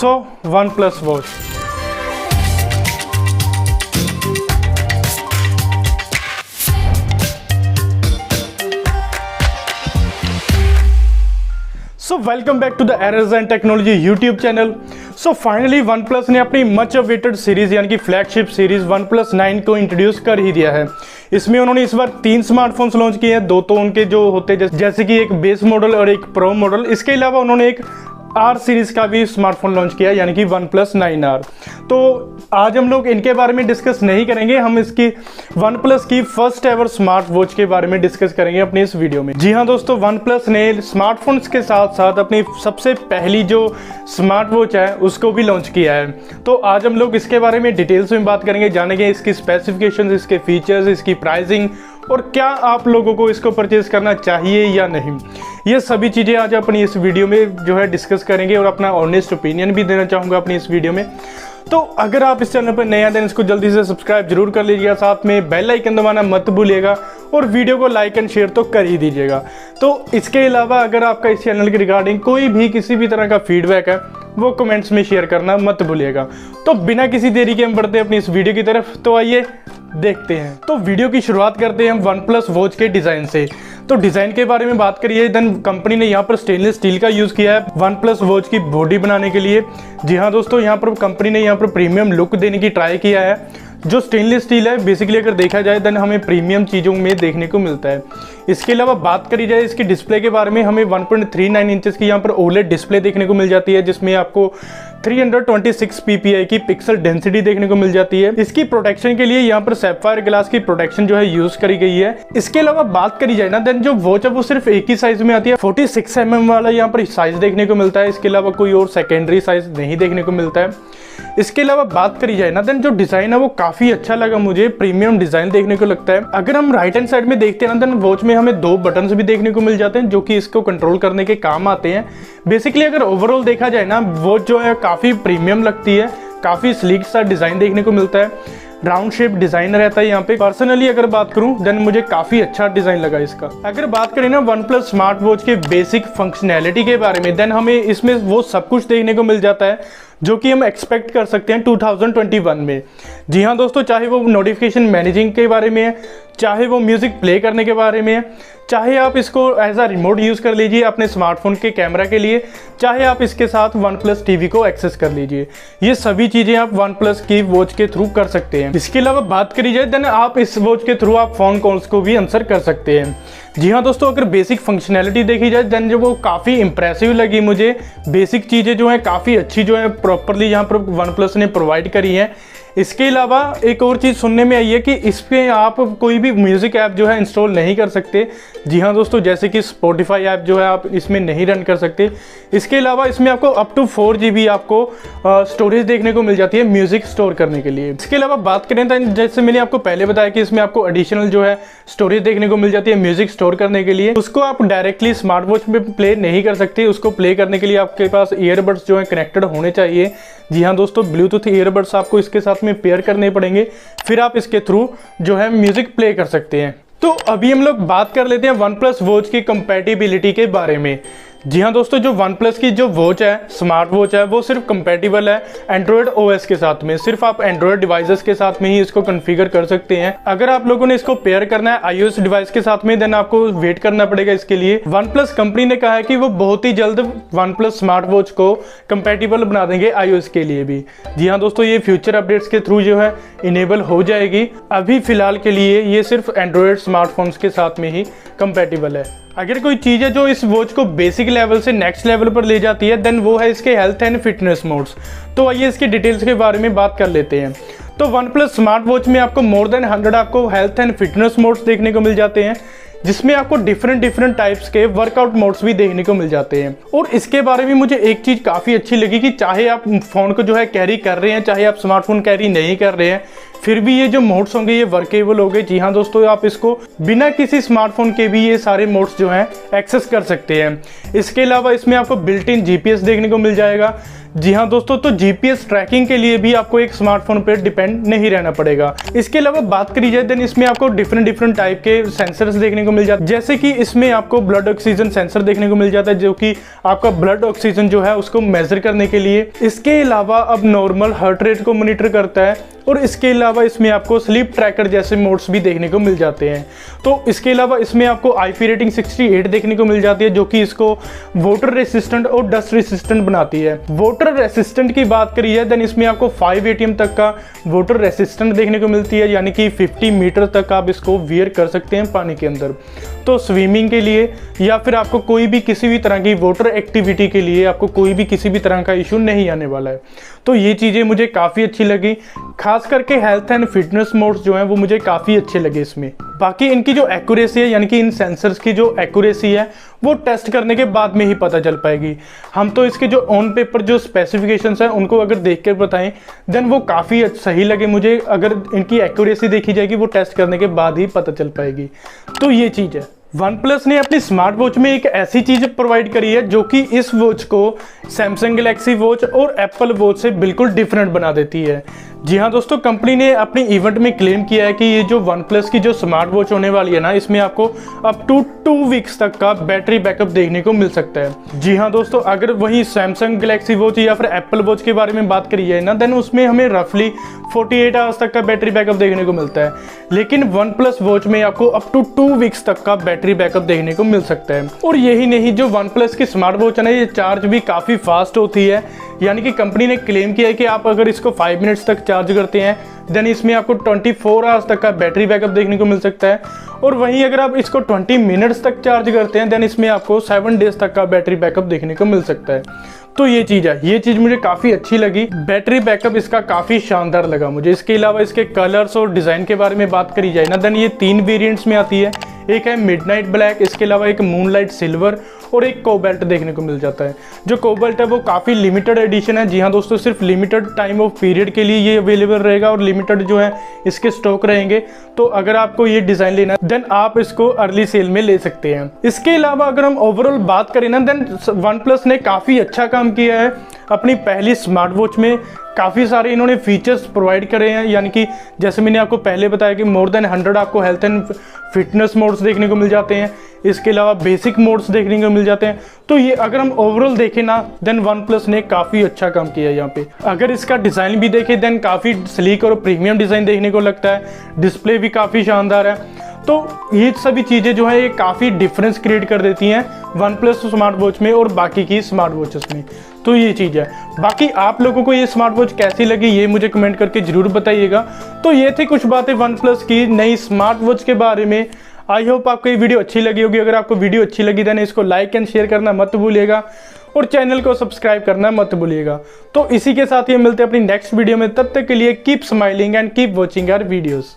So OnePlus watch. So welcome back to the errors and technology YouTube channel. So finally OnePlus ने अपनी much awaited series यानी कि flagship series OnePlus 9 को introduce कर ही दिया है। इसमें उन्होंने इस बार 3 स्मार्टफोन्स लॉन्च किए हैं, 2 तो उनके जो होते हैं जैसे कि एक बेस मॉडल और एक प्रो मॉडल। इसके अलावा उन्होंने एक आर सीरीज का भी स्मार्टफोन लॉन्च किया यानी कि OnePlus 9R। तो आज हम लोग इनके बारे में डिस्कस नहीं करेंगे, हम इसकी OnePlus की फर्स्ट एवर स्मार्ट वॉच के बारे में डिस्कस करेंगे अपनी इस वीडियो में। जी हाँ दोस्तों, OnePlus ने स्मार्टफोन्स के साथ साथ अपनी सबसे पहली जो स्मार्ट वॉच है उसको भी लॉन्च किया है। तो आज हम लोग इसके बारे में डिटेल्स में बात करेंगे, जानेंगे इसकी स्पेसिफिकेशंस, इसके फीचर्स, इसकी प्राइसिंग और क्या आप लोगों को इसको परचेज करना चाहिए या नहीं। ये सभी चीज़ें आज अपनी इस वीडियो में जो है डिस्कस करेंगे और अपना ऑनेस्ट ओपिनियन भी देना चाहूँगा अपनी इस वीडियो में। तो अगर आप इस चैनल पर नए आते हैं इसको जल्दी से सब्सक्राइब जरूर कर लीजिएगा, साथ में बेल आइकन दबाना मत भूलिएगा और वीडियो को लाइक एंड शेयर तो कर ही दीजिएगा। तो इसके अलावा अगर आपका इस चैनल के रिगार्डिंग कोई भी किसी भी तरह का फीडबैक है वो कमेंट्स में शेयर करना मत भूलिएगा। तो बिना किसी देरी के हम बढ़ते हैं अपनी इस वीडियो की तरफ। तो आइए देखते हैं। तो वीडियो की शुरुआत करते हैं हम OnePlus वॉच के डिज़ाइन से। तो डिज़ाइन के बारे में बात करिए, देन कंपनी ने यहाँ पर स्टेनलेस स्टील का यूज़ किया है OnePlus वॉच की बॉडी बनाने के लिए। जी हाँ दोस्तों, यहाँ पर कंपनी ने यहाँ पर प्रीमियम लुक देने की ट्राई किया है। जो स्टेनलेस स्टील है बेसिकली अगर देखा जाए देन हमें प्रीमियम चीज़ों में देखने को मिलता है। इसके अलावा बात करी जाए इसकी डिस्प्ले के बारे में, हमें 1.39 इंचेस की यहाँ पर OLED डिस्प्ले देखने को मिल जाती है, जिसमें आपको 326 ppi की पिक्सल डेंसिटी देखने को मिल जाती है। इसकी प्रोटेक्शन के लिए यहाँ पर सैफायर ग्लास की प्रोटेक्शन जो है यूज करी गई है। इसके अलावा बात करी जाए ना देन जो वॉच है वो सिर्फ एक ही साइज में आती है, 46 mm वाला यहाँ पर साइज देखने को मिलता है। इसके अलावा कोई और सेकेंडरी साइज नहीं देखने को मिलता है। इसके अलावा बात करी जाए ना देन जो डिजाइन है वो काफी अच्छा लगा मुझे, प्रीमियम डिजाइन देखने को लगता है। अगर हम राइट हैंड साइड में देखते हैं ना देन वॉच में हमें 2 बटन्स भी देखने को मिल जाते हैं जो कि इसको कंट्रोल करने के काम आते हैं। बेसिकली अगर ओवरऑल देखा जाए ना वॉच जो है काफी प्रीमियम लगती है, काफी स्लीक सा डिजाइन देखने को मिलता है, राउंड शेप डिजाइन रहता है यहाँ पे। पर्सनली अगर बात करूं देन मुझे काफी अच्छा डिजाइन लगा इसका। अगर बात करें ना OnePlus स्मार्ट वॉच के बेसिक फंक्शनैलिटी के बारे में देन हमें इसमें वो सब कुछ देखने को मिल जाता है जो कि हम एक्सपेक्ट कर सकते हैं 2021 में। जी हाँ दोस्तों, चाहे वो नोटिफिकेशन मैनेजिंग के बारे में है, चाहे वो म्यूजिक प्ले करने के बारे में है, चाहे आप इसको एज अ रिमोट यूज़ कर लीजिए अपने स्मार्टफोन के कैमरा के लिए, चाहे आप इसके साथ OnePlus TV को एक्सेस कर लीजिए, ये सभी चीज़ें आप OnePlus की वॉच के थ्रू कर सकते हैं। इसके अलावा बात करी जाए देन आप इस वॉच के थ्रू आप फ़ोन कॉल्स को भी आंसर कर सकते हैं। जी हाँ दोस्तों, अगर बेसिक फंक्शनैलिटी देखी जाए देन जो वो काफ़ी इंप्रेसिव लगी मुझे। बेसिक चीज़ें जो हैं काफ़ी अच्छी जो है प्रॉपरली यहाँ पर OnePlus ने प्रोवाइड करी हैं। इसके अलावा एक और चीज़ सुनने में आई है कि इस पर आप कोई भी म्यूज़िक ऐप जो है इंस्टॉल नहीं कर सकते। जी हाँ दोस्तों, जैसे कि Spotify ऐप जो है आप इसमें नहीं रन कर सकते। इसके अलावा इसमें आपको अप टू 4 GB आपको स्टोरेज देखने को मिल जाती है म्यूज़िक स्टोर करने के लिए। इसके अलावा बात करें तो जैसे मैंने आपको पहले बताया कि इसमें आपको एडिशनल जो है स्टोरेज देखने को मिल जाती है म्यूज़िक स्टोर करने के लिए। उसको आप डायरेक्टली स्मार्ट वॉच में प्ले नहीं कर सकते, उसको प्ले करने के लिए आपके पास ईयरबड्स जो है कनेक्टेड होने चाहिए। जी हाँ दोस्तों, ब्लूटूथ ईयरबड्स आपको इसके साथ में पेयर करने पड़ेंगे, फिर आप इसके थ्रू जो है म्यूजिक प्ले कर सकते हैं। तो अभी हम लोग बात कर लेते हैं OnePlus वॉच की कंपैटिबिलिटी के बारे में। जी हाँ दोस्तों, जो OnePlus की जो वॉच है स्मार्ट वॉच है वो सिर्फ कंपैटिबल है एंड्रॉयड OS के साथ में, सिर्फ आप एंड्रॉयड डिवाइसेस के साथ में ही इसको कॉन्फ़िगर कर सकते हैं। अगर आप लोगों ने इसको पेयर करना है iOS डिवाइस के साथ में देन आपको वेट करना पड़ेगा इसके लिए। OnePlus कंपनी ने कहा है कि वो बहुत ही जल्द OnePlus स्मार्ट वॉच को कंपैटिबल बना देंगे iOS के लिए भी। जी हाँ दोस्तों, ये फ्यूचर अपडेट्स के थ्रू जो है इनेबल हो जाएगी। अभी फिलहाल के लिए ये सिर्फ एंड्रॉयड स्मार्टफोन्स के साथ में ही कंपैटिबल है। अगर कोई चीज़ है जो इस वॉच को बेसिक लेवल से नेक्स्ट लेवल पर ले जाती है देन वो है इसके हेल्थ एंड फिटनेस मोड्स। तो आइए इसके डिटेल्स के बारे में बात कर लेते हैं। तो OnePlus स्मार्ट वॉच में आपको मोर देन 100 आपको हेल्थ एंड फिटनेस मोड्स देखने को मिल जाते हैं, जिसमें आपको डिफरेंट टाइप्स के वर्कआउट मोड्स भी देखने को मिल जाते हैं। और इसके बारे में मुझे एक चीज़ काफ़ी अच्छी लगी कि चाहे आप फ़ोन को जो है कैरी कर रहे हैं, चाहे आप स्मार्टफोन कैरी नहीं कर रहे हैं, फिर भी ये जो मोड्स होंगे ये वर्केबल होंगे। जी हाँ दोस्तों, आप इसको बिना किसी स्मार्टफोन के भी ये सारे मोड्स जो हैं एक्सेस कर सकते हैं। इसके अलावा इसमें आपको बिल्ट इन जीपीएस देखने को मिल जाएगा। जी हाँ दोस्तों, तो जीपीएस ट्रैकिंग के लिए भी आपको एक स्मार्टफोन पर डिपेंड नहीं रहना पड़ेगा। इसके अलावा बात करी जाए देन इसमें आपको डिफरेंट टाइप के सेंसर्स देखने को मिल जाते हैं, जैसे कि इसमें आपको ब्लड ऑक्सीजन सेंसर देखने को मिल जाता है, जो कि आपका ब्लड ऑक्सीजन जो है उसको मेजर करने के लिए। इसके अलावा अब नॉर्मल हार्ट रेट को मॉनिटर करता है, और इसके अलावा इसमें आपको स्लीप ट्रैकर जैसे मोड्स भी देखने को मिल जाते हैं। तो इसके अलावा इसमें आपको आईपी रेटिंग 68 देखने को मिल जाती है, जो कि इसको वाटर रेसिस्टेंट और डस्ट रेसिस्टेंट बनाती है। वाटर रेसिस्टेंट की बात करी है देन इसमें आपको 5 ATM तक का वाटर रेसिस्टेंट देखने को मिलती है, यानी कि 50 मीटर तक आप इसको वियर कर सकते हैं पानी के अंदर। तो स्विमिंग के लिए या फिर आपको कोई भी किसी भी तरह की वाटर एक्टिविटी के लिए आपको कोई भी किसी भी तरह का इशू नहीं आने वाला है। तो ये चीज़ें मुझे काफ़ी अच्छी लगी, खास करके हेल्थ एंड फिटनेस मोड्स जो हैं वो मुझे काफ़ी अच्छे लगे इसमें। बाकी इनकी जो एक्यूरेसी है, यानी कि इन सेंसर्स की जो एक्यूरेसी है वो टेस्ट करने के बाद में ही पता चल पाएगी। हम तो इसके जो ऑन पेपर जो स्पेसिफिकेशंस हैं उनको अगर देख कर बताएं देन वो काफ़ी सही लगे मुझे। अगर इनकी एक्यूरेसी देखी जाएगी वो टेस्ट करने के बाद ही पता चल पाएगी। तो ये चीज़ है। OnePlus ने अपनी स्मार्ट वॉच में एक ऐसी चीज़ प्रोवाइड करी है जो कि इस वॉच को सैमसंग गैलेक्सी वॉच और एप्पल वॉच से बिल्कुल डिफरेंट बना देती है। जी हाँ दोस्तों, कंपनी ने अपनी इवेंट में क्लेम किया है कि ये जो OnePlus की जो स्मार्ट वॉच होने वाली है ना, इसमें आपको अप टू 2 वीक्स तक का बैटरी बैकअप देखने को मिल सकता है। जी हाँ दोस्तों, अगर वहीं सैमसंग गैलेक्सी वॉच या फिर एप्पल वॉच के बारे में बात करी जाए ना, देन उसमें हमें रफली 48 आवर्स तक का बैटरी बैकअप देखने को मिलता है। लेकिन OnePlus वॉच में आपको अप टू 2 वीक्स तक का बैटरी बैकअप देखने को मिल सकता है। और यही नहीं, जो OnePlus की स्मार्ट वॉच है ना, ये चार्ज भी काफ़ी फास्ट होती है। यानी कि कंपनी ने क्लेम किया है कि आप अगर इसको 5 मिनट्स तक चार्ज करते हैं देन इसमें आपको 24 आवर्स तक का बैटरी बैकअप देखने को मिल सकता है। और वहीं अगर आप इसको 20 मिनट्स तक चार्ज करते हैं देन इसमें आपको 7 डेज तक का बैटरी बैकअप देखने को मिल सकता है। तो ये चीज़ है, ये चीज़ मुझे काफ़ी अच्छी लगी। बैटरी बैकअप इसका काफ़ी शानदार लगा मुझे। इसके अलावा इसके कलर्स और डिज़ाइन के बारे में बात करी जाए ना, देन ये 3 वेरिएंट्स में आती है। एक है मिडनाइट ब्लैक, इसके अलावा एक मूनलाइट सिल्वर और एक कोबाल्ट देखने को मिल जाता है। जो कोबाल्ट है वो काफ़ी लिमिटेड एडिशन है। जी हाँ दोस्तों, सिर्फ लिमिटेड टाइम ऑफ पीरियड के लिए ये अवेलेबल रहेगा और लिमिटेड जो है इसके स्टॉक रहेंगे। तो अगर आपको ये डिज़ाइन लेना है देन आप इसको अर्ली सेल में ले सकते हैं। इसके अलावा अगर हम ओवरऑल बात करें ना, देन OnePlus ने काफ़ी अच्छा काम किया है अपनी पहली स्मार्ट वॉच में। काफ़ी सारे इन्होंने फीचर्स प्रोवाइड करे हैं, यानी कि जैसे मैंने आपको पहले बताया कि मोर देन 100 आपको हेल्थ एंड फिटनेस मोड्स देखने को मिल जाते हैं। इसके अलावा बेसिक मोड्स देखने को मिल जाते हैं। तो ये अगर हम ओवरऑल देखें ना, देन OnePlus ने काफ़ी अच्छा काम किया है यहाँ पे। अगर इसका डिज़ाइन भी देखें देन काफ़ी स्लीक और प्रीमियम डिज़ाइन देखने को लगता है। डिस्प्ले भी काफ़ी शानदार है। तो ये सभी चीज़ें जो है ये काफ़ी डिफरेंस क्रिएट कर देती हैं OnePlus स्मार्ट वॉच में और बाकी की स्मार्ट वॉचेस में। तो ये चीज़ है। बाकी आप लोगों को ये स्मार्ट वॉच कैसी लगी ये मुझे कमेंट करके ज़रूर बताइएगा। तो ये थी कुछ बातें OnePlus की नई स्मार्ट वॉच के बारे में। आई होप आपको ये वीडियो अच्छी लगी होगी। अगर आपको वीडियो अच्छी लगी देन इसको लाइक एंड शेयर करना मत भूलिएगा और चैनल को सब्सक्राइब करना मत भूलिएगा। तो इसी के साथ ही मिलते हैं अपनी नेक्स्ट वीडियो में। तब तक के लिए keep smiling and keep watching our videos.